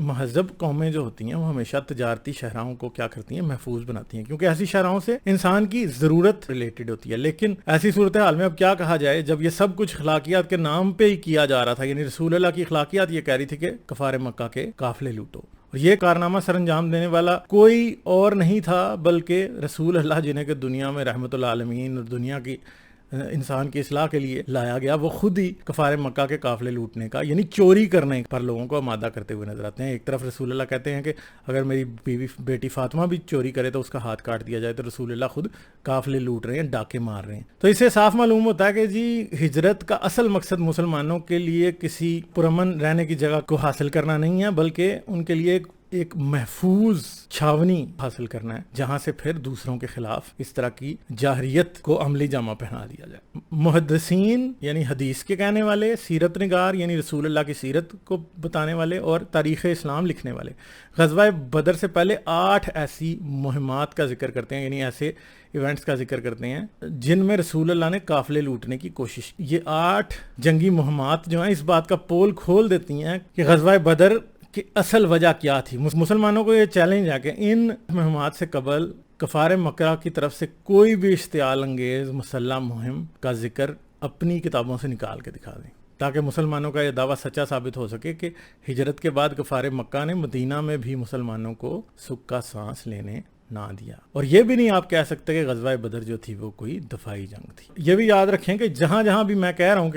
مہذب قومیں جو ہوتی ہیں وہ ہمیشہ تجارتی شاہراہوں کو کیا کرتی ہیں؟ محفوظ بناتی ہیں، کیونکہ ایسی شاہراہوں سے انسان کی ضرورت ریلیٹڈ ہوتی ہے. لیکن ایسی صورتحال میں اب کیا کہا جائے جب یہ سب کچھ اخلاقیات کے نام پہ ہی کیا جا رہا تھا، یعنی رسول اللہ کی اخلاقیات یہ کہہ رہی تھی کہ کفار مکہ کے قافلے لوٹو، اور یہ کارنامہ سر انجام دینے والا کوئی اور نہیں تھا بلکہ رسول اللہ، جنہیں کہ دنیا میں رحمت العالمین اور دنیا کی انسان کی اصلاح کے لیے لایا گیا، وہ خود ہی کفار مکہ کے قافلے لوٹنے کا یعنی چوری کرنے پر لوگوں کو آمادہ کرتے ہوئے نظر آتے ہیں. ایک طرف رسول اللہ کہتے ہیں کہ اگر میری بیٹی فاطمہ بھی چوری کرے تو اس کا ہاتھ کاٹ دیا جائے، تو رسول اللہ خود قافلے لوٹ رہے ہیں، ڈاکے مار رہے ہیں. تو اس سے صاف معلوم ہوتا ہے کہ جی ہجرت کا اصل مقصد مسلمانوں کے لیے کسی پرامن رہنے کی جگہ کو حاصل کرنا نہیں ہے، بلکہ ان کے لیے ایک محفوظ چھاونی حاصل کرنا ہے جہاں سے پھر دوسروں کے خلاف اس طرح کی جاہریت کو عملی جامہ پہنا دیا جائے. محدثین یعنی حدیث کے کہنے والے، سیرت نگار یعنی رسول اللہ کی سیرت کو بتانے والے، اور تاریخ اسلام لکھنے والے غزوہ بدر سے پہلے 8 ایسی مہمات کا ذکر کرتے ہیں، یعنی ایسے ایونٹس کا ذکر کرتے ہیں جن میں رسول اللہ نے قافلے لوٹنے کی کوشش کی. یہ 8 جنگی مہمات جو ہیں اس بات کا پول کھول دیتی ہیں کہ غزوہ بدر کہ اصل وجہ کیا تھی. مسلمانوں کو یہ چیلنج ہے کہ ان مہمات سے قبل کفار مکہ کی طرف سے کوئی بھی اشتعال انگیز مسلح مہم کا ذکر اپنی کتابوں سے نکال کے دکھا دیں، تاکہ مسلمانوں کا یہ دعویٰ سچا ثابت ہو سکے کہ ہجرت کے بعد کفار مکہ نے مدینہ میں بھی مسلمانوں کو سکھ کا سانس لینے نہ دیا. اور یہ بھی نہیں آپ کہہ سکتے کہ غزوہ بدر جو تھی وہ کوئی دفاعی جنگ تھی. یہ بھی یاد رکھیں کہ جہاں جہاں بھی میں کہہ رہا ہوں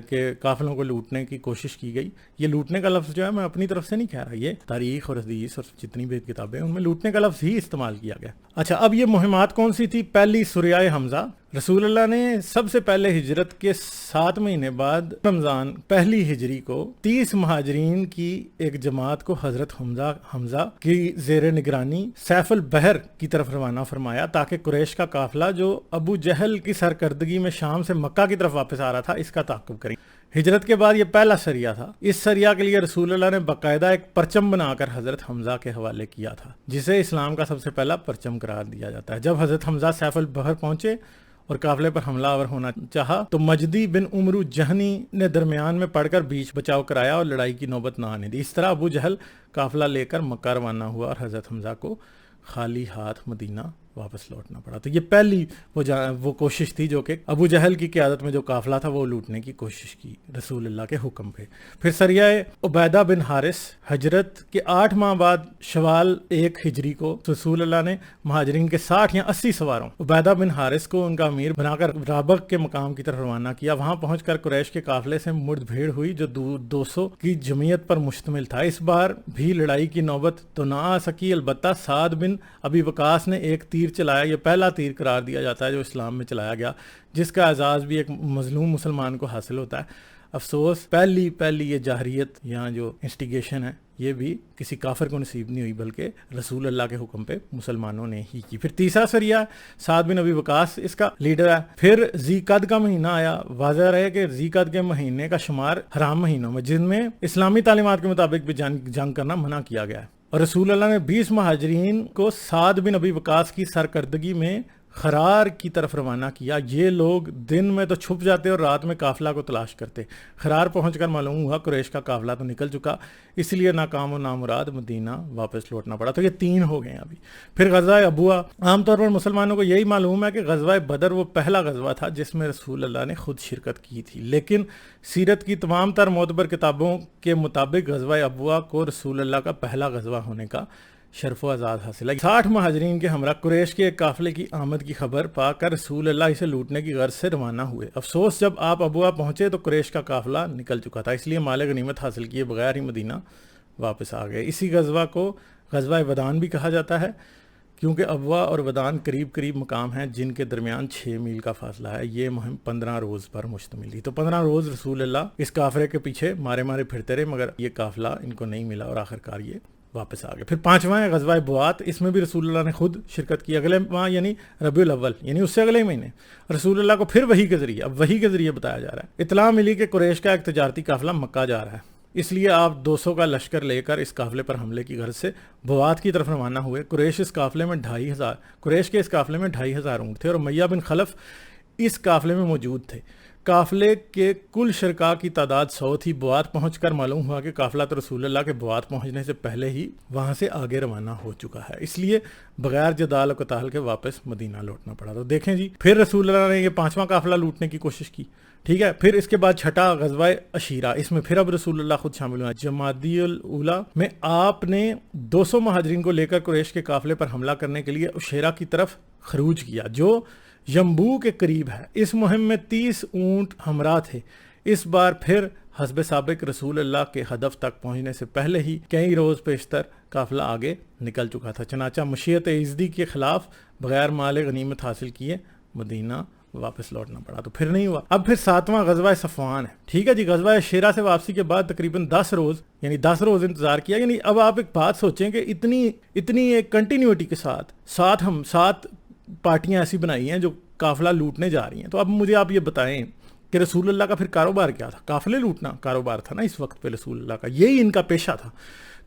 کہ قافلوں کو لوٹنے کی کوشش کی گئی، یہ لوٹنے کا لفظ جو ہے میں اپنی طرف سے نہیں کہہ رہا، یہ تاریخ اور حدیث اور جتنی بھی کتابیں ان میں لوٹنے کا لفظ ہی استعمال کیا گیا. اچھا، اب یہ مہمات کون سی تھی؟ پہلی سوریہ حمزہ. رسول اللہ نے سب سے پہلے ہجرت کے 7 مہینے بعد رمضان پہلی ہجری کو 30 مہاجرین کی ایک جماعت کو حضرت حمزہ کی زیر نگرانی سیف البحر کی طرف روانہ فرمایا، تاکہ قریش کا قافلہ جو ابو جہل کی سرکردگی میں شام سے مکہ کی طرف واپس آ رہا تھا اس کا تعاقب کریں. ہجرت کے بعد یہ پہلا سریہ تھا. اس سریہ کے لیے رسول اللہ نے باقاعدہ ایک پرچم بنا کر حضرت حمزہ کے حوالے کیا تھا، جسے اسلام کا سب سے پہلا پرچم قرار دیا جاتا ہے. جب حضرت حمزہ سیف البحر پہنچے اور قافلے پر حملہ آور ہونا چاہا تو مجدی بن عمرو جہنی نے درمیان میں پڑھ کر بیچ بچاؤ کرایا اور لڑائی کی نوبت نہ آنے دی. اس طرح ابو جہل قافلہ لے کر مکہ روانہ ہوا اور حضرت حمزہ کو خالی ہاتھ مدینہ واپس لوٹنا پڑا. تو یہ پہلی وہ کوشش تھی جو کہ ابو جہل کی قیادت میں جو قافلہ تھا وہ لوٹنے کی کوشش کی رسول اللہ کے حکم پہ. پھر سریہ عبیدہ بن حارث. ہجرت کے 8 ماہ بعد شوال 1 ہجری کو رسول اللہ نے مہاجرین کے 60 یا 80 سواروں عبیدہ بن حارث کو ان کا امیر بنا کر رابغ کے مقام کی طرف روانہ کیا. وہاں پہنچ کر قریش کے قافلے سے مرد بھیڑ ہوئی جو 200 کی جمعیت پر مشتمل تھا. اس بار بھی لڑائی کی نوبت تو نہ آ سکی، البتہ سعد بن ابی وقاص نے ایک تیر چلایا. یہ پہلا تیر قرار دیا جاتا ہے جو اسلام میں چلایا گیا، جس کا اعزاز بھی ایک مظلوم مسلمان کو حاصل ہوتا ہے. افسوس پہلی یہ جاہریت یا جو انسٹیگیشن ہے یہ بھی کسی کافر کو نصیب نہیں ہوئی بلکہ رسول اللہ کے حکم پہ مسلمانوں نے ہی کی. پھر تیسرا سریہ سعد بن ابی وقاص اس کا لیڈر ہے. پھر ذی قعدہ کا مہینہ آیا. واضح رہے کہ ذی قعدہ کے مہینے کا شمار حرام مہینوں میں جن میں اسلامی تعلیمات کے مطابق بھی جنگ کرنا منع کیا گیا ہے. اور رسول اللہ نے 20 مہاجرین کو سعد بن ابی وقاص کی سرکردگی میں خرار کی طرف روانہ کیا. یہ لوگ دن میں تو چھپ جاتے اور رات میں قافلہ کو تلاش کرتے. خرار پہنچ کر معلوم ہوا قریش کا قافلہ تو نکل چکا، اس لیے ناکام و نامراد مدینہ واپس لوٹنا پڑا. تو یہ 3 ہو گئے ہیں ابھی. پھر غزوہ ابوا. عام طور پر مسلمانوں کو یہی معلوم ہے کہ غزوہ بدر وہ پہلا غزوہ تھا جس میں رسول اللہ نے خود شرکت کی تھی، لیکن سیرت کی تمام تر معتبر کتابوں کے مطابق غزوہ ابوا کو رسول اللہ کا پہلا غزوہ ہونے کا شرف و اعزاز حاصل ہے. 60 مہاجرین کے ہمراہ قریش کے ایک قافلے کی آمد کی خبر پا کر رسول اللہ اسے لوٹنے کی غرض سے روانہ ہوئے. افسوس جب آپ ابوا پہنچے تو قریش کا قافلہ نکل چکا تھا، اس لیے مال غنیمت حاصل کیے بغیر ہی مدینہ واپس آ گئے. اسی غزوہ کو غزوہ ودان بھی کہا جاتا ہے کیونکہ ابوا اور ودان قریب مقام ہیں جن کے درمیان 6 میل کا فاصلہ ہے. یہ مہم 15 روز پر مشتمل تھی. تو 15 روز رسول اللہ اس قافلے کے پیچھے مارے پھرتے رہے مگر یہ قافلہ ان کو نہیں ملا اور آخرکار یہ واپس آ گئے. پھر 5واں ہے غزوہ بوات. اس میں بھی رسول اللہ نے خود شرکت کی. اگلے ماہ یعنی ربیع الاول یعنی اس سے اگلے مہینے رسول اللہ کو پھر وحی کے ذریعے بتایا جا رہا ہے. اطلاع ملی کہ قریش کا ایک تجارتی قافلہ مکہ جا رہا ہے، اس لیے آپ 200 کا لشکر لے کر اس قافلے پر حملے کی غرض سے بوات کی طرف روانہ ہوئے. قریش کے اس قافلے میں 2500 اونٹ تھے اور امیہ بن خلف اس قافلے میں موجود تھے. قافلے کے کل شرکا کی تعداد 100 تھی. بوات پہنچ کر معلوم ہوا کہ قافلہ تو رسول اللہ کے بوات پہنچنے سے پہلے ہی وہاں سے آگے روانہ ہو چکا ہے, اس لیے بغیر جدال و قتال کے واپس مدینہ لوٹنا پڑا. تو دیکھیں جی, پھر رسول اللہ نے یہ 5واں قافلہ لوٹنے کی کوشش کی, ٹھیک ہے. پھر اس کے بعد چھٹا غزوہ عشیرہ, اس میں پھر اب رسول اللہ خود شامل ہوئے. جمادی الاولیٰ میں آپ نے 200 مہاجرین کو لے کر قریش کے قافلے پر حملہ کرنے کے لیے عشیرہ کی طرف خروج کیا جو ینبوع کے قریب ہے. اس مہم میں 30 اونٹ ہمراہ تھے. اس بار پھر حسب سابق رسول اللہ کے ہدف تک پہنچنے سے پہلے ہی کئی روز پیشتر قافلہ آگے نکل چکا تھا. چنانچہ مشیت یزدی کے خلاف بغیر مال غنیمت حاصل کیے مدینہ واپس لوٹنا پڑا. تو پھر نہیں ہوا. اب پھر 7واں غزوہ صفوان ہے, ٹھیک ہے جی. غزوہ عشیرہ سے واپسی کے بعد تقریباً 10 روز یعنی 10 روز انتظار کیا. یعنی اب آپ ایک بات سوچیں کہ اتنی ایک کنٹینیوٹی کے ساتھ ہم 7 پارٹیاں ایسی بنائی ہیں جو قافلہ لوٹنے جا رہی ہیں. تو اب مجھے آپ یہ بتائیں کہ رسول اللہ کا پھر کاروبار کیا تھا؟ قافلے لوٹنا کاروبار تھا نا اس وقت پہ رسول اللہ کا, یہی ان کا پیشہ تھا.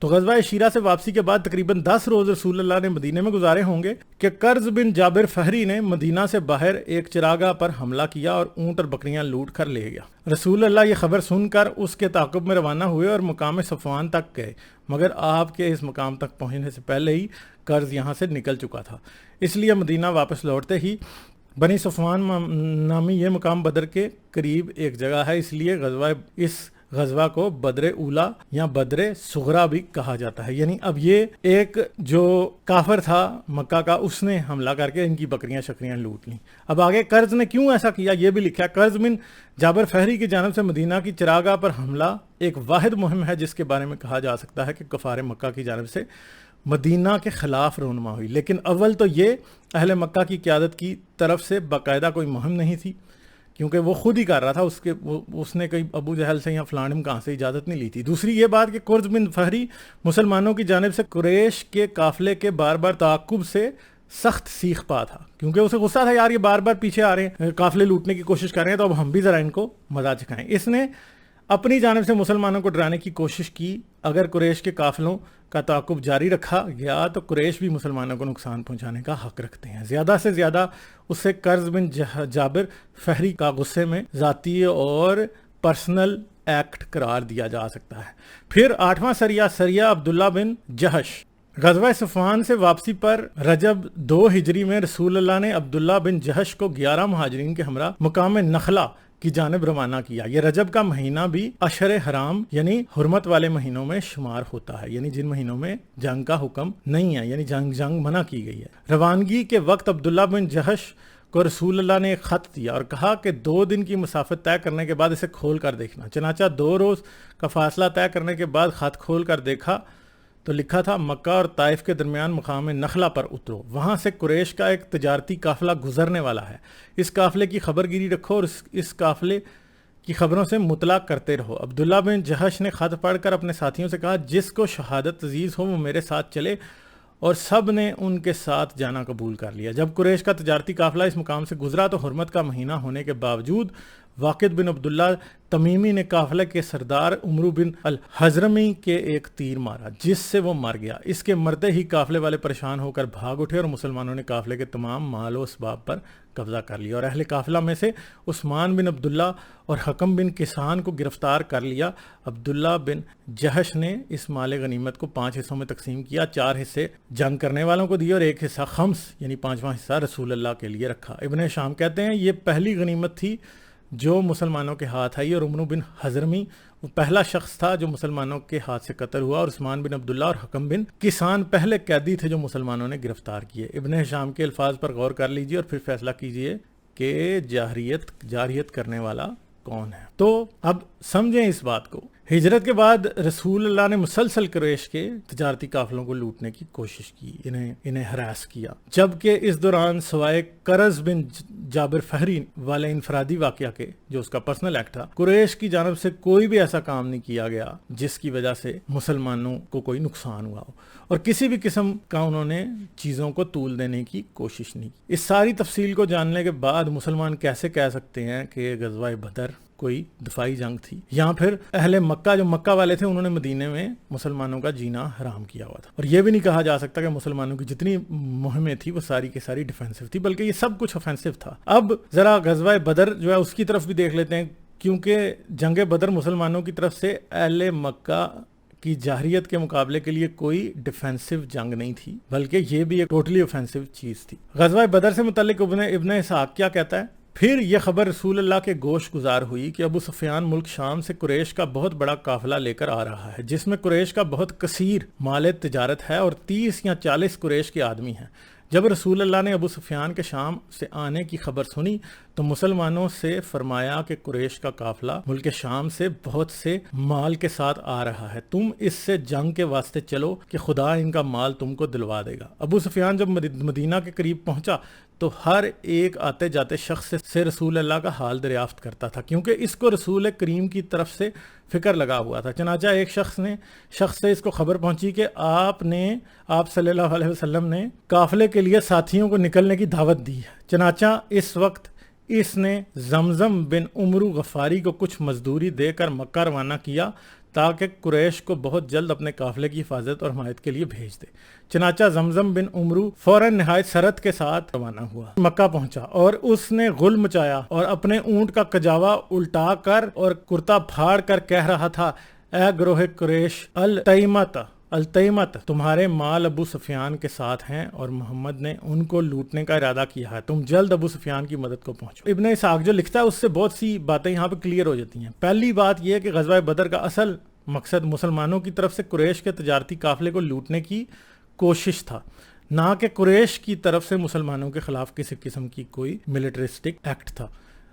تو غزوہ عشیرہ سے واپسی کے بعد تقریباً 10 روز رسول اللہ نے مدینے میں گزارے ہوں گے کہ قرظ بن جابر فہری نے مدینہ سے باہر ایک چراگاہ پر حملہ کیا اور اونٹ اور بکریاں لوٹ کر لے گیا. رسول اللہ یہ خبر سن کر اس کے تعاقب میں روانہ ہوئے اور مقام صفوان تک گئے, مگر آپ کے اس مقام تک پہنچنے سے پہلے ہی قرظ یہاں سے نکل چکا تھا. اس لیے مدینہ واپس لوٹتے ہی بنی صفوان نامی یہ مقام بدر کے قریب ایک جگہ ہے, اس لیے اس غزوہ کو بدر اولیٰ یا بدر صغریٰ بھی کہا جاتا ہے. یعنی اب یہ ایک جو کافر تھا مکہ کا, اس نے حملہ کر کے ان کی بکریاں شکریاں لوٹ لیں. اب آگے قرظ نے کیوں ایسا کیا یہ بھی لکھا ہے. قرظ بن جابر فہری کی جانب سے مدینہ کی چراگاہ پر حملہ ایک واحد مہم ہے جس کے بارے میں کہا جا سکتا ہے کہ کفار مکہ کی جانب سے مدینہ کے خلاف رونما ہوئی. لیکن اول تو یہ اہل مکہ کی قیادت کی طرف سے باقاعدہ کوئی مہم نہیں تھی, کیونکہ وہ خود ہی کر رہا تھا, اس نے کوئی ابو جہل سے یا فلانم کہاں سے اجازت نہیں لی تھی. دوسری یہ بات کہ قرظ بن فہری مسلمانوں کی جانب سے قریش کے قافلے کے بار بار تعاقب سے سخت سیخ پا تھا, کیونکہ اسے غصہ تھا یار یہ بار بار پیچھے آ رہے ہیں, قافلے لوٹنے کی کوشش کر رہے ہیں, تو اب ہم بھی ذرا ان کو مزہ چکھائیں. اس نے اپنی جانب سے مسلمانوں کو ڈرانے کی کوشش کی. اگر قریش کے قافلوں کا تعاقب جاری رکھا گیا تو قریش بھی مسلمانوں کو نقصان پہنچانے کا حق رکھتے ہیں. زیادہ سے زیادہ اسے قرظ بن جابر فہری کا غصے میں ذاتی اور پرسنل ایکٹ قرار دیا جا سکتا ہے. پھر 8واں سریہ عبداللہ بن جہش. غزوہ صفوان سے واپسی پر رجب 2 ہجری میں رسول اللہ نے عبداللہ بن جہش کو 11 مہاجرین کے ہمراہ مقام نخلہ کی جانب روانہ کیا. یہ رجب کا مہینہ بھی اشہر حرام یعنی حرمت والے مہینوں میں شمار ہوتا ہے, یعنی جن مہینوں میں جنگ کا حکم نہیں ہے, یعنی جنگ منع کی گئی ہے. روانگی کے وقت عبداللہ بن جہش کو رسول اللہ نے ایک خط دیا اور کہا کہ 2 دن کی مسافت طے کرنے کے بعد اسے کھول کر دیکھنا. چنانچہ 2 روز کا فاصلہ طے کرنے کے بعد خط کھول کر دیکھا تو لکھا تھا مکہ اور طائف کے درمیان مقام نخلہ پر اترو, وہاں سے قریش کا ایک تجارتی قافلہ گزرنے والا ہے, اس قافلے کی خبر گیری رکھو اور اس قافلے کی خبروں سے مطلع کرتے رہو. عبداللہ بن جہش نے خط پڑھ کر اپنے ساتھیوں سے کہا جس کو شہادت عزیز ہو وہ میرے ساتھ چلے, اور سب نے ان کے ساتھ جانا قبول کر لیا. جب قریش کا تجارتی قافلہ اس مقام سے گزرا تو حرمت کا مہینہ ہونے کے باوجود واقد بن عبداللہ تمیمی نے قافلے کے سردار عمرو بن الحضرمی کے ایک تیر مارا جس سے وہ مر گیا. اس کے مرتے ہی قافلے والے پریشان ہو کر بھاگ اٹھے اور مسلمانوں نے قافلے کے تمام مال و اسباب پر قبضہ کر لیا اور اہل قافلہ میں سے عثمان بن عبداللہ اور حکم بن کسان کو گرفتار کر لیا. عبداللہ بن جہش نے اس مال غنیمت کو 5 حصوں میں تقسیم کیا, 4 حصے جنگ کرنے والوں کو دیے اور 1 حصہ خمس یعنی 5واں حصہ رسول اللہ کے لیے رکھا. ابن شام کہتے ہیں یہ پہلی غنیمت تھی جو مسلمانوں کے ہاتھ آئی اور عمرو بن حضرمی وہ پہلا شخص تھا جو مسلمانوں کے ہاتھ سے قتل ہوا اور عثمان بن عبداللہ اور حکم بن کسان پہلے قیدی تھے جو مسلمانوں نے گرفتار کیے. ابن شام کے الفاظ پر غور کر لیجئے اور پھر فیصلہ کیجئے کہ جارحیت کرنے والا کون ہے. تو اب سمجھیں اس بات کو. ہجرت کے بعد رسول اللہ نے مسلسل قریش کے تجارتی قافلوں کو لوٹنے کی کوشش کی, انہیں ہراس کیا, جبکہ اس دوران سوائے قرظ بن جابر فہری والے انفرادی واقعہ کے جو اس کا پرسنل ایکٹ تھا, قریش کی جانب سے کوئی بھی ایسا کام نہیں کیا گیا جس کی وجہ سے مسلمانوں کو کوئی نقصان ہوا ہو, اور کسی بھی قسم کا انہوں نے چیزوں کو طول دینے کی کوشش نہیں کی. اس ساری تفصیل کو جاننے کے بعد مسلمان کیسے کہہ سکتے ہیں کہ غزوہ بدر کوئی دفاعی جنگ تھی، یا پھر اہل مکہ جو مکہ والے تھے انہوں نے مدینے میں مسلمانوں کا جینا حرام کیا ہوا تھا. اور یہ بھی نہیں کہا جا سکتا کہ مسلمانوں کی جتنی مہمیں تھی وہ ساری کی ساری ڈیفینسو تھی، بلکہ یہ سب کچھ اوفینسو تھا. اب ذرا غزوہ بدر جو ہے اس کی طرف بھی دیکھ لیتے ہیں، کیونکہ جنگ بدر مسلمانوں کی طرف سے اہل مکہ کی جاہریت کے مقابلے کے لیے کوئی ڈیفینسو جنگ نہیں تھی، بلکہ یہ بھی ایک ٹوٹلی اوفینسو چیز تھی. غزوہ بدر سے متعلق ابن اسحاق کیا کہتا ہے؟ پھر یہ خبر رسول اللہ کے گوش گزار ہوئی کہ ابو سفیان ملک شام سے قریش کا بہت بڑا قافلہ لے کر آ رہا ہے، جس میں قریش کا بہت کثیر مال تجارت ہے اور 30 یا 40 قریش کے آدمی ہیں. جب رسول اللہ نے ابو سفیان کے شام سے آنے کی خبر سنی تو مسلمانوں سے فرمایا کہ قریش کا قافلہ ملک شام سے بہت سے مال کے ساتھ آ رہا ہے، تم اس سے جنگ کے واسطے چلو کہ خدا ان کا مال تم کو دلوا دے گا. ابو سفیان جب مدینہ کے قریب پہنچا تو ہر ایک آتے جاتے شخص سے رسول اللہ کا حال دریافت کرتا تھا، کیونکہ اس کو رسول کریم کی طرف سے فکر لگا ہوا تھا. چنانچہ ایک شخص سے اس کو خبر پہنچی کہ آپ صلی اللہ علیہ وسلم نے قافلے کے لیے ساتھیوں کو نکلنے کی دعوت دی ہے. چنانچہ اس وقت اس نے زمزم بن عمرو غفاری کو کچھ مزدوری دے کر مکہ روانہ کیا تاکہ قریش کو بہت جلد اپنے قافلے کی حفاظت اور حمایت کے لیے بھیج دے. چنانچہ زمزم بن عمرو فوراً نہایت سرت کے ساتھ روانہ ہوا، مکہ پہنچا اور اس نے غل مچایا اور اپنے اونٹ کا کجاوا الٹا کر اور کرتا پھاڑ کر کہہ رہا تھا، اے گروہ قریش، التیمت تمہارے مال ابو سفیان کے ساتھ ہیں اور محمد نے ان کو لوٹنے کا ارادہ کیا ہے، تم جلد ابو سفیان کی مدد کو پہنچو. ابن اسحاق جو لکھتا ہے اس سے بہت سی باتیں یہاں پہ کلیئر ہو جاتی ہیں. پہلی بات یہ ہے کہ غزوہ بدر کا اصل مقصد مسلمانوں کی طرف سے قریش کے تجارتی قافلے کو لوٹنے کی کوشش تھا، نہ کہ قریش کی طرف سے مسلمانوں کے خلاف کسی قسم کی کوئی ملٹرسٹک ایکٹ تھا.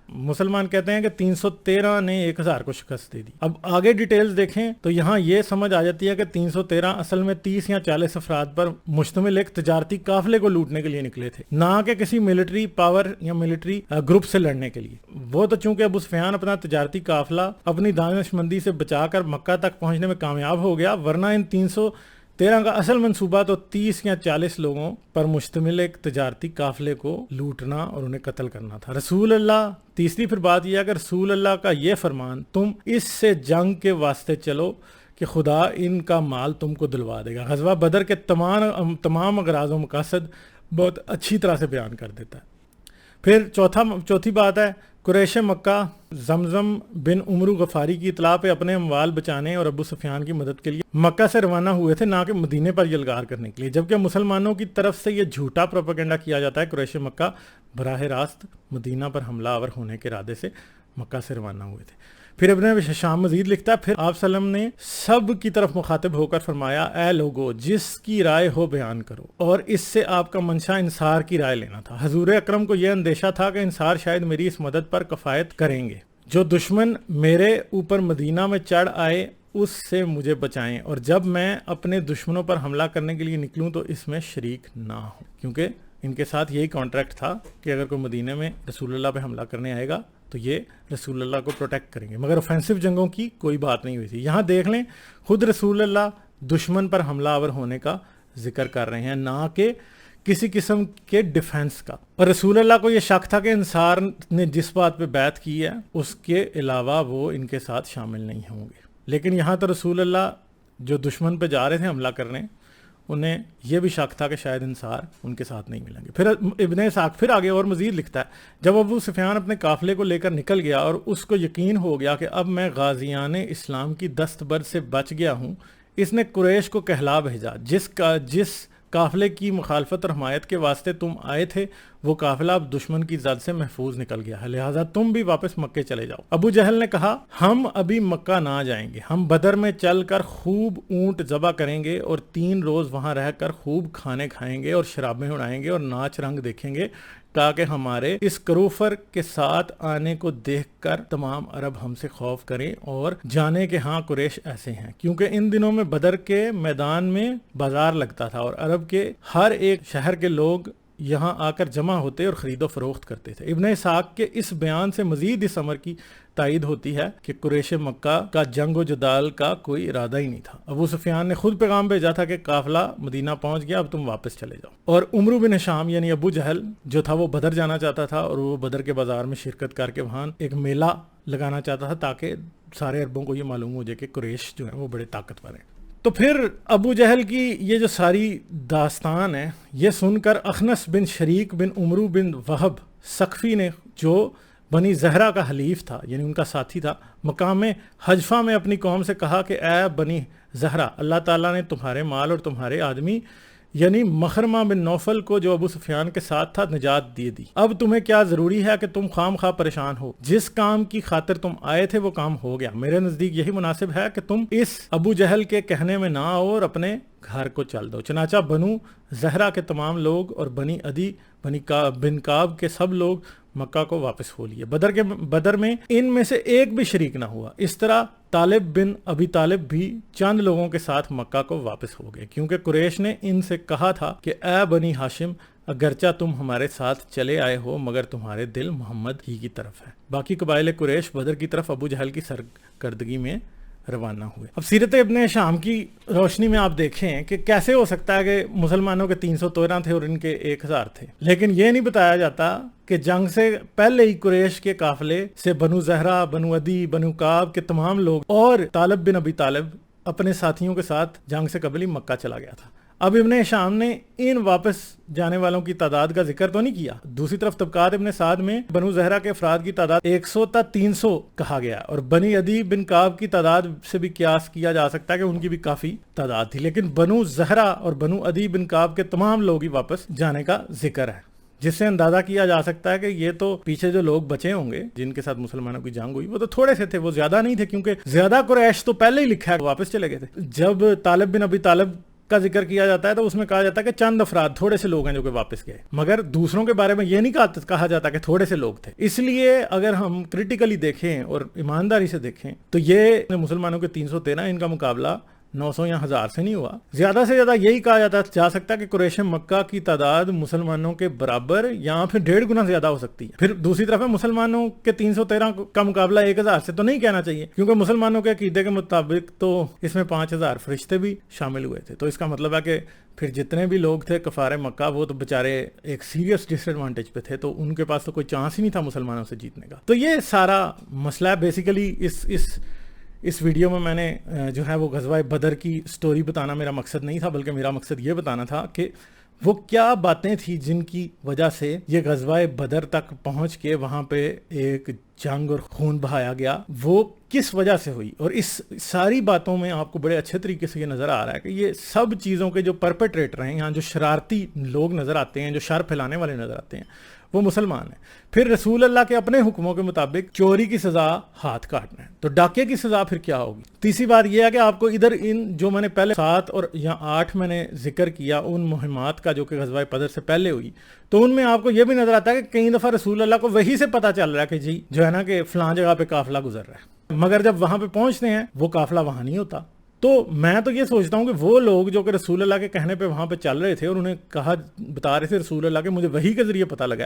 مسلمان کہتے ہیں کہ 313 نے 1000 کو شکست دے دی. اب آگے ڈیٹیلز دیکھیں تو یہاں یہ سمجھ آ جاتی ہے کہ 313 اصل میں 30 یا 40 افراد پر مشتمل ایک تجارتی قافلے کو لوٹنے کے لیے نکلے تھے، نہ کہ کسی ملٹری پاور یا ملٹری گروپ سے لڑنے کے لیے. وہ تو چونکہ ابو سفیان اپنا تجارتی قافلہ اپنی دانش مندی سے بچا کر مکہ تک پہنچنے میں کامیاب ہو گیا، ورنہ ان 313 کا اصل منصوبہ تو 30 یا 40 لوگوں پر مشتمل ایک تجارتی قافلے کو لوٹنا اور انہیں قتل کرنا تھا. رسول اللہ تیسری پھر بات یہ ہے کہ رسول اللہ کا یہ فرمان، تم اس سے جنگ کے واسطے چلو کہ خدا ان کا مال تم کو دلوا دے گا، غزوہ بدر کے تمام اغراض و مقاصد بہت اچھی طرح سے بیان کر دیتا ہے. پھر چوتھی بات ہے، قریش مکہ زمزم بن عمرو غفاری کی اطلاع پہ اپنے اموال بچانے اور ابو سفیان کی مدد کے لیے مکہ سے روانہ ہوئے تھے، نہ کہ مدینے پر یلغار کرنے کے لیے. جبکہ مسلمانوں کی طرف سے یہ جھوٹا پروپیگنڈا کیا جاتا ہے قریش مکہ براہ راست مدینہ پر حملہ آور ہونے کے ارادے سے مکہ سے روانہ ہوئے تھے. پھر ابن شام مزید لکھتا ہے، پھر آپ صلی اللہ علیہ وسلم نے سب کی طرف مخاطب ہو کر فرمایا، اے لوگو، جس کی رائے ہو بیان کرو، اور اس سے آپ کا منشا انصار کی رائے لینا تھا. حضور اکرم کو یہ اندیشہ تھا کہ انصار شاید میری اس مدد پر کفایت کریں گے. جو دشمن میرے اوپر مدینہ میں چڑھ آئے اس سے مجھے بچائیں، اور جب میں اپنے دشمنوں پر حملہ کرنے کے لیے نکلوں تو اس میں شریک نہ ہوں. کیونکہ ان کے ساتھ یہی کانٹریکٹ تھا کہ اگر کوئی مدینہ میں رسول اللہ پہ حملہ کرنے آئے گا تو یہ رسول اللہ کو پروٹیکٹ کریں گے، مگر اوفینسو جنگوں کی کوئی بات نہیں ہوئی تھی. یہاں دیکھ لیں، خود رسول اللہ دشمن پر حملہ آور ہونے کا ذکر کر رہے ہیں، نہ کہ کسی قسم کے ڈیفنس کا. اور رسول اللہ کو یہ شک تھا کہ انصار نے جس بات پہ بیعت کی ہے اس کے علاوہ وہ ان کے ساتھ شامل نہیں ہوں گے. لیکن یہاں تو رسول اللہ جو دشمن پہ جا رہے تھے حملہ کرنے، انہیں یہ بھی شک تھا کہ شاید انصار ان کے ساتھ نہیں ملیں گے. پھر ابن اسحاق پھر آگے اور مزید لکھتا ہے، جب ابو سفیان اپنے قافلے کو لے کر نکل گیا اور اس کو یقین ہو گیا کہ اب میں غازیان اسلام کی دستبرد سے بچ گیا ہوں، اس نے قریش کو کہلا بھیجا، جس قافلے کی مخالفت اور حمایت کے واسطے تم آئے تھے وہ قافلہ اب دشمن کی زد سے محفوظ نکل گیا ہے، لہٰذا تم بھی واپس مکے چلے جاؤ. ابو جہل نے کہا، ہم ابھی مکہ نہ جائیں گے، ہم بدر میں چل کر خوب اونٹ ذبح کریں گے اور 3 روز وہاں رہ کر خوب کھانے کھائیں گے اور شرابیں اڑائیں گے اور ناچ رنگ دیکھیں گے، تاکہ ہمارے اس کروفر کے ساتھ آنے کو دیکھ کر تمام عرب ہم سے خوف کریں اور جانے کہ ہاں قریش ایسے ہیں. کیونکہ ان دنوں میں بدر کے میدان میں بازار لگتا تھا اور عرب کے ہر ایک شہر کے لوگ یہاں آ کر جمع ہوتے اور خرید و فروخت کرتے تھے. ابن اسحاق کے اس بیان سے مزید اس امر کی تائید ہوتی ہے کہ قریش مکہ کا جنگ و جدال کا کوئی ارادہ ہی نہیں تھا. ابو سفیان نے خود پیغام بھیجا تھا کہ قافلہ مدینہ پہنچ گیا، اب تم واپس چلے جاؤ. اور عمرو بن ہشام یعنی ابو جہل جو تھا وہ بدر جانا چاہتا تھا اور وہ بدر کے بازار میں شرکت کر کے وہاں ایک میلہ لگانا چاہتا تھا تاکہ سارے عربوں کو یہ معلوم ہو جائے کہ قریش جو ہیں وہ بڑے طاقتور ہیں۔ تو پھر ابو جہل کی یہ جو ساری داستان ہے یہ سن کر اخنس بن شریک بن عمرو بن وہب ثقفی نے، جو بنی زہرہ کا حلیف تھا یعنی ان کا ساتھی تھا، مقام حجفہ میں اپنی قوم سے کہا کہ اے بنی زہرہ، اللہ تعالیٰ نے تمہارے مال اور تمہارے آدمی یعنی مخرمہ بن نوفل کو جو ابو سفیان کے ساتھ تھا نجات دے دی۔ اب تمہیں کیا ضروری ہے کہ تم خام خواہ پریشان ہو؟ جس کام کی خاطر تم آئے تھے وہ کام ہو گیا۔ میرے نزدیک یہی مناسب ہے کہ تم اس ابو جہل کے کہنے میں نہ آؤ اور اپنے گھر کو چل دو۔ چنانچہ بنو زہرہ کے تمام لوگ اور بنی عدی بن کعب کے سب لوگ مکہ کو واپس ہو لیے۔ بدر میں ان میں سے ایک بھی شریک نہ ہوا۔ اس طرح طالب بن ابی طالب بھی چند لوگوں کے ساتھ مکہ کو واپس ہو گئے، کیونکہ قریش نے ان سے کہا تھا کہ اے بنی ہاشم، اگرچہ تم ہمارے ساتھ چلے آئے ہو مگر تمہارے دل محمد ہی کی طرف ہے۔ باقی قبائل قریش بدر کی طرف ابو جہل کی سرکردگی میں روانہ ہوئے۔ اب سیرت ابن ہشام کی روشنی میں آپ دیکھیں کہ کیسے ہو سکتا ہے کہ مسلمانوں کے 313 تھے اور ان کے 1000 تھے، لیکن یہ نہیں بتایا جاتا کہ جنگ سے پہلے ہی قریش کے قافلے سے بنو زہرہ، بنو عدی، بنو کعب کے تمام لوگ اور طالب بن ابی طالب اپنے ساتھیوں کے ساتھ جنگ سے قبل ہی مکہ چلا گیا تھا۔ اب ابن ہشام نے ان واپس جانے والوں کی تعداد کا ذکر تو نہیں کیا۔ دوسری طرف طبقات ابن سعد میں بنو زہرہ کے افراد کی تعداد 100 تا 300 کہا گیا، اور بنی عدی بن کعب کی تعداد سے بھی قیاس کیا جا سکتا ہے کہ ان کی بھی کافی تعداد تھی، لیکن بنو زہرہ اور بنو عدی بن کعب کے تمام لوگ ہی واپس جانے کا ذکر ہے، جس سے اندازہ کیا جا سکتا ہے کہ یہ تو پیچھے جو لوگ بچے ہوں گے جن کے ساتھ مسلمانوں کی جنگ ہوئی وہ تو تھوڑے سے تھے، وہ زیادہ نہیں تھے، کیونکہ زیادہ قریش تو پہلے ہی لکھا ہے واپس چلے گئے تھے۔ جب طالب بن ابی طالب کا ذکر کیا جاتا ہے تو اس میں کہا جاتا ہے کہ چند افراد، تھوڑے سے لوگ ہیں جو کہ واپس گئے، مگر دوسروں کے بارے میں یہ نہیں کہا جاتا کہ تھوڑے سے لوگ تھے۔ اس لیے اگر ہم کریٹیکلی دیکھیں اور ایمانداری سے دیکھیں تو یہ مسلمانوں کے 313 ان کا مقابلہ 900 یا 1000 سے نہیں ہوا۔ زیادہ سے زیادہ یہی کہا جا سکتا ہے کہ قریش مکہ کی تعداد مسلمانوں کے برابر یا پھر 1.5 گنا زیادہ ہو سکتی ہے۔ پھر دوسری طرف مسلمانوں کے 313 کا مقابلہ 1000 سے تو نہیں کہنا چاہیے، کیونکہ مسلمانوں کے عقیدے کے مطابق تو اس میں 5000 فرشتے بھی شامل ہوئے تھے، تو اس کا مطلب ہے کہ پھر جتنے بھی لوگ تھے کفار مکہ وہ تو بےچارے ایک سیریس ڈس ایڈوانٹیج پہ تھے، تو ان کے پاس تو کوئی چانس ہی نہیں تھا مسلمانوں سے جیتنے کا۔ تو یہ سارا مسئلہ ہے۔ بیسیکلی اس ویڈیو میں میں نے جو ہے وہ غزوہ بدر کی سٹوری بتانا میرا مقصد نہیں تھا، بلکہ میرا مقصد یہ بتانا تھا کہ وہ کیا باتیں تھیں جن کی وجہ سے یہ غزوہ بدر تک پہنچ کے وہاں پہ ایک جنگ اور خون بہایا گیا، وہ کس وجہ سے ہوئی۔ اور اس ساری باتوں میں آپ کو بڑے اچھے طریقے سے یہ نظر آ رہا ہے کہ یہ سب چیزوں کے جو پرپیٹریٹر ہیں، یہاں جو شرارتی لوگ نظر آتے ہیں، جو شر پھیلانے والے نظر آتے ہیں، وہ مسلمان ہیں۔ پھر رسول اللہ کے اپنے حکموں کے مطابق چوری کی سزا ہاتھ کاٹنا ہے، تو ڈاکے کی سزا پھر کیا ہوگی؟ تیسری بات یہ ہے کہ آپ کو ادھر ان جو میں نے پہلے 7 اور یا 8 میں نے ذکر کیا ان مہمات کا جو کہ غزوہ بدر سے پہلے ہوئی، تو ان میں آپ کو یہ بھی نظر آتا ہے کہ کئی دفعہ رسول اللہ کو وہی سے پتہ چل رہا ہے کہ جی جو ہے نا کہ فلاں جگہ پہ قافلہ گزر رہا ہے، مگر جب وہاں پہ پہنچتے ہیں وہ قافلہ وہاں نہیں ہوتا۔ تو میں تو یہ سوچتا ہوں کہ وہ لوگ جو کہ رسول اللہ کے کہنے پہ وہاں پہ چل رہے تھے اور انہیں بتا رہے تھے رسول اللہ کہ مجھے وحی کے ذریعے پتہ لگا،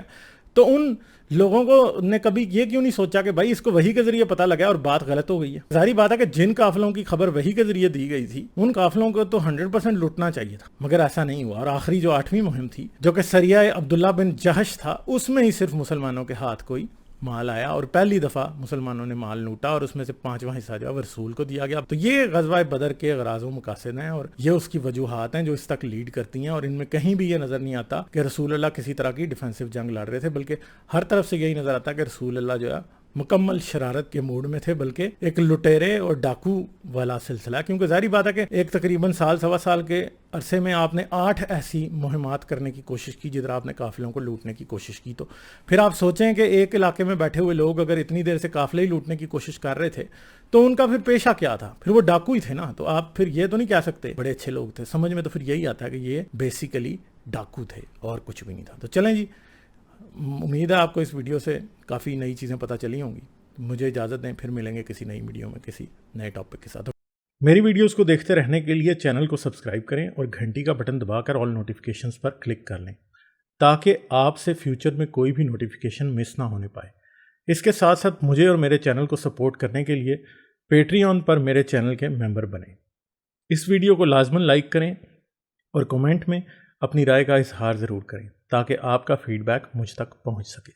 تو ان لوگوں کو نے کبھی یہ کیوں نہیں سوچا کہ بھائی اس کو وحی کے ذریعے پتہ لگا اور بات غلط ہو گئی ہے؟ ظاہری بات ہے کہ جن قافلوں کی خبر وحی کے ذریعے دی گئی تھی ان قافلوں کو تو 100% لوٹنا چاہیے تھا، مگر ایسا نہیں ہوا۔ اور آخری جو 8ویں مہم تھی جو کہ سریہ عبداللہ بن جہش تھا، اس میں ہی صرف مسلمانوں کے ہاتھ کوئی مال آیا اور پہلی دفعہ مسلمانوں نے مال لوٹا اور اس میں سے 5واں حصہ جو ہے رسول کو دیا گیا۔ تو یہ غزوہ بدر کے غراض و مقاصد ہیں اور یہ اس کی وجوہات ہیں جو اس تک لیڈ کرتی ہیں، اور ان میں کہیں بھی یہ نظر نہیں آتا کہ رسول اللہ کسی طرح کی ڈیفینسو جنگ لڑ رہے تھے، بلکہ ہر طرف سے یہی نظر آتا ہے کہ رسول اللہ جو ہے مکمل شرارت کے موڈ میں تھے، بلکہ ایک لٹیرے اور ڈاکو والا سلسلہ، کیونکہ ظاہری بات ہے کہ ایک تقریباً سال سوا سال کے عرصے میں آپ نے 8 ایسی مہمات کرنے کی کوشش کی جدھر آپ نے قافلوں کو لوٹنے کی کوشش کی، تو پھر آپ سوچیں کہ ایک علاقے میں بیٹھے ہوئے لوگ اگر اتنی دیر سے قافلے ہی لوٹنے کی کوشش کر رہے تھے تو ان کا پھر پیشہ کیا تھا؟ پھر وہ ڈاکو ہی تھے نا، تو آپ پھر یہ تو نہیں کہہ سکتے بڑے اچھے لوگ تھے۔ سمجھ میں تو پھر یہی آتا ہے کہ یہ بیسیکلی ڈاکو تھے اور کچھ بھی نہیں تھا۔ تو چلیں جی، امید ہے آپ کو اس ویڈیو سے کافی نئی چیزیں پتہ چلی ہوں گی۔ مجھے اجازت دیں، پھر ملیں گے کسی نئی ویڈیو میں کسی نئے ٹاپک کے ساتھ۔ میری ویڈیوز کو دیکھتے رہنے کے لیے چینل کو سبسکرائب کریں اور گھنٹی کا بٹن دبا کر آل نوٹیفیکیشنز پر کلک کر لیں تاکہ آپ سے فیوچر میں کوئی بھی نوٹیفیکیشن مس نہ ہونے پائے۔ اس کے ساتھ ساتھ مجھے اور میرے چینل کو سپورٹ کرنے کے لیے پیٹریون پر میرے چینل کے ممبر بنیں۔ اس ویڈیو کو لازماً لائک کریں اور کمنٹ میں اپنی رائے کا اظہار ضرور کریں تاکہ آپ کا فیڈ بیک مجھ تک پہنچ سکے۔